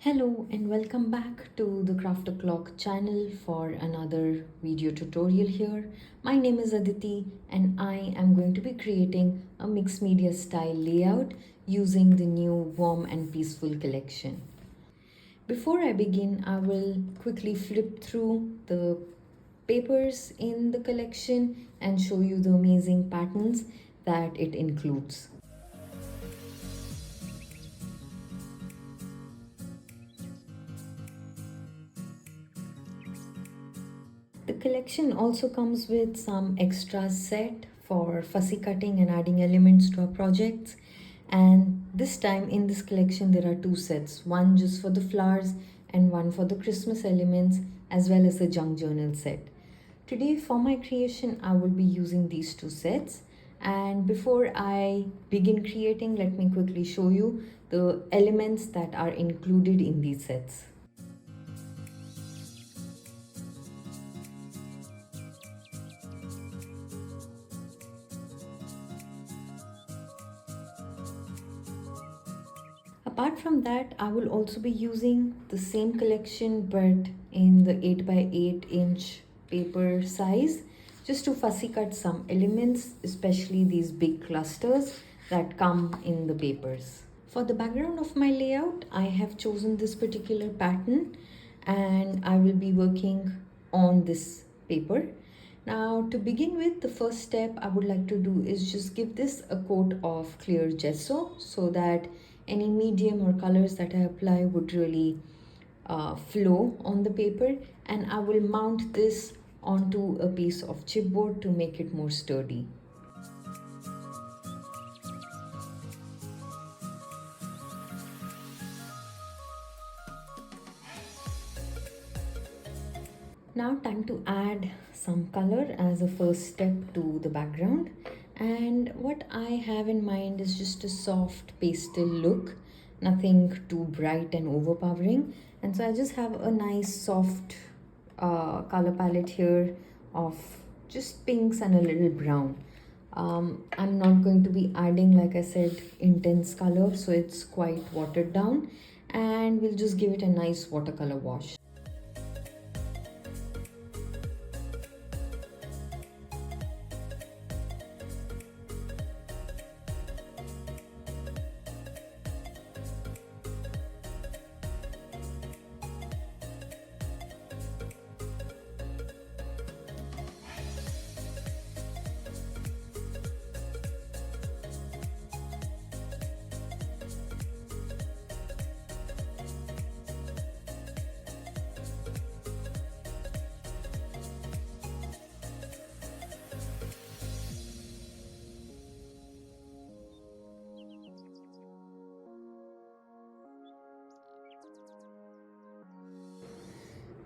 Hello and welcome back to the Craft O'Clock channel for another video tutorial here. My name is Aditi and I am going to be creating a mixed media style layout using the new warm and peaceful collection. Before I begin, I will quickly flip through the papers in the collection and show you the amazing patterns that it includes. The collection also comes with some extra set for fussy cutting and adding elements to our projects. And this time in this collection, there are two sets, one just for the flowers and one for the Christmas elements, as well as the junk journal set. Today for my creation, I will be using these two sets. And before I begin creating, let me quickly show you the elements that are included in these sets. Apart from that, I will also be using the same collection but in the 8 by 8 inch paper size just to fussy cut some elements, especially these big clusters that come in the papers. For the background of my layout, I have chosen this particular pattern and I will be working on this paper. Now to begin with, the first step I would like to do is just give this a coat of clear gesso so that any medium or colors that I apply would really flow on the paper, and I will mount this onto a piece of chipboard to make it more sturdy. Now time to add some color as a first step to the background. And what I have in mind is just a soft pastel look, nothing too bright and overpowering. And so I just have a nice soft color palette here of just pinks and a little brown. I'm not going to be adding, like I said, intense color, so it's quite watered down, and we'll just give it a nice watercolor wash.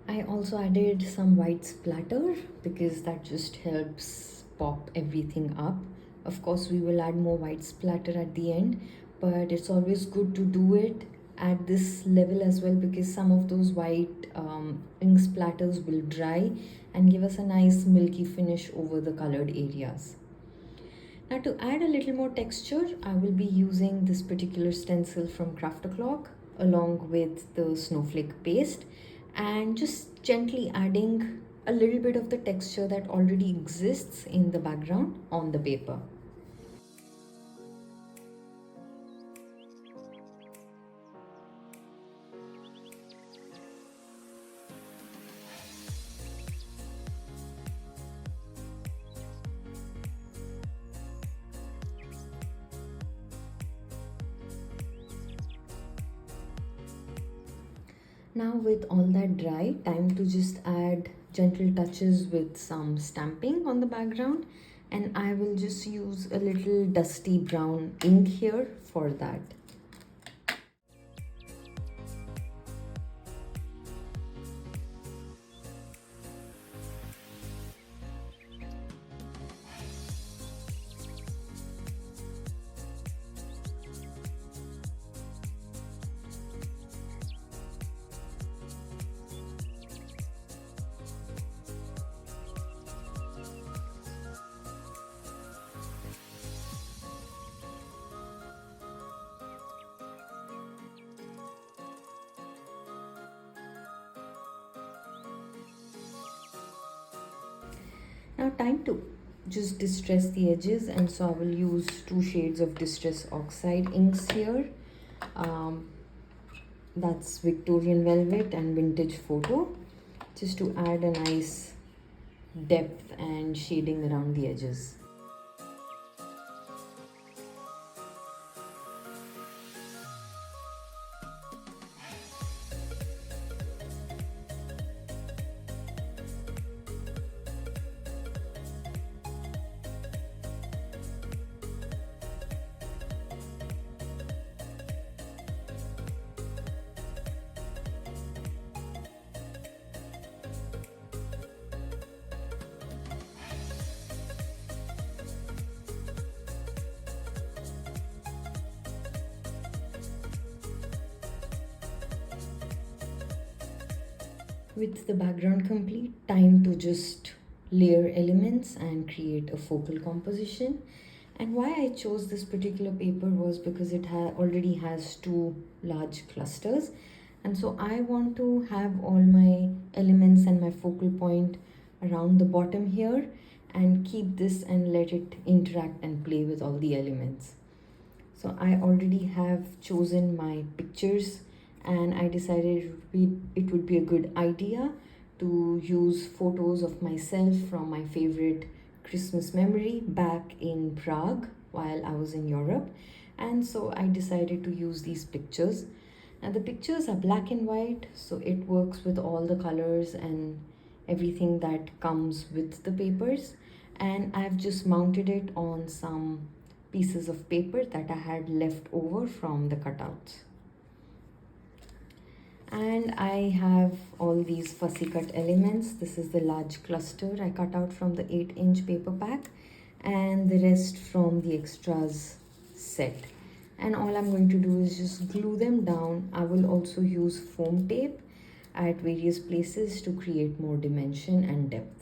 I also added some white splatter because that just helps pop everything up. Of course, we will add more white splatter at the end, but it's always good to do it at this level as well because some of those white ink splatters will dry and give us a nice milky finish over the colored areas. Now to add a little more texture, I will be using this particular stencil from Craft O'Clock along with the snowflake paste and just gently adding a little bit of the texture that already exists in the background on the paper. Now with all that dry, time to just add gentle touches with some stamping on the background, and I will just use a little dusty brown ink here for that. Now time to just distress the edges, and so I will use two shades of distress oxide inks here. Um, that's Victorian Velvet and Vintage Photo, just to add a nice depth and shading around the edges. With the background complete, time to just layer elements and create a focal composition. And why I chose this particular paper was because it already has two large clusters, and so I want to have all my elements and my focal point around the bottom here, and keep this and let it interact and play with all the elements. So I already have chosen my pictures, and I decided it would be a good idea to use photos of myself from my favorite Christmas memory back in Prague while I was in Europe. And so I decided to use these pictures. And the pictures are black and white, so it works with all the colors and everything that comes with the papers. And I've just mounted it on some pieces of paper that I had left over from the cutouts. And I have all these fussy cut elements. This is the large cluster I cut out from the 8-inch paper pack, and the rest from the extras set. And all I'm going to do is just glue them down. I will also use foam tape at various places to create more dimension and depth.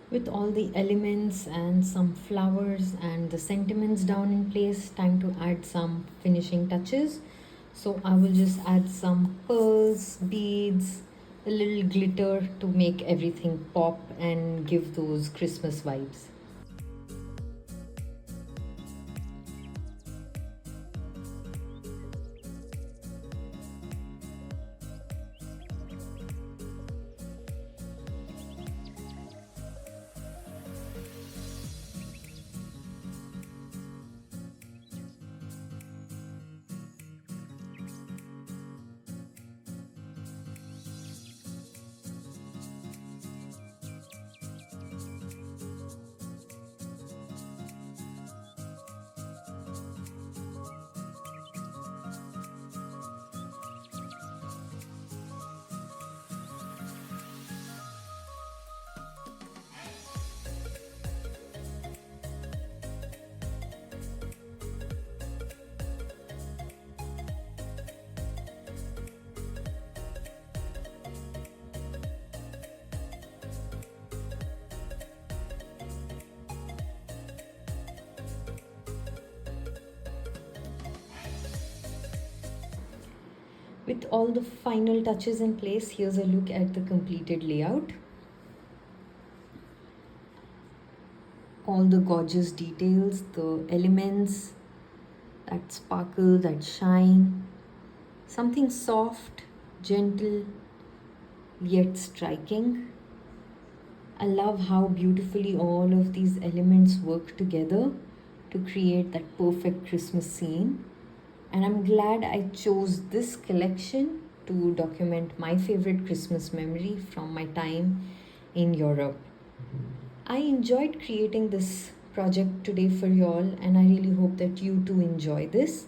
With all the elements and some flowers and the sentiments down in place, time to add some finishing touches. So I will just add some pearls, beads, a little glitter to make everything pop and give those Christmas vibes. With all the final touches in place, here's a look at the completed layout. All the gorgeous details, the elements that sparkle, that shine. Something soft, gentle, yet striking. I love how beautifully all of these elements work together to create that perfect Christmas scene. And I'm glad I chose this collection to document my favorite Christmas memory from my time in Europe. I enjoyed creating this project today for you all, and I really hope that you too enjoy this.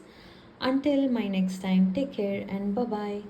Until my next time, take care and bye bye.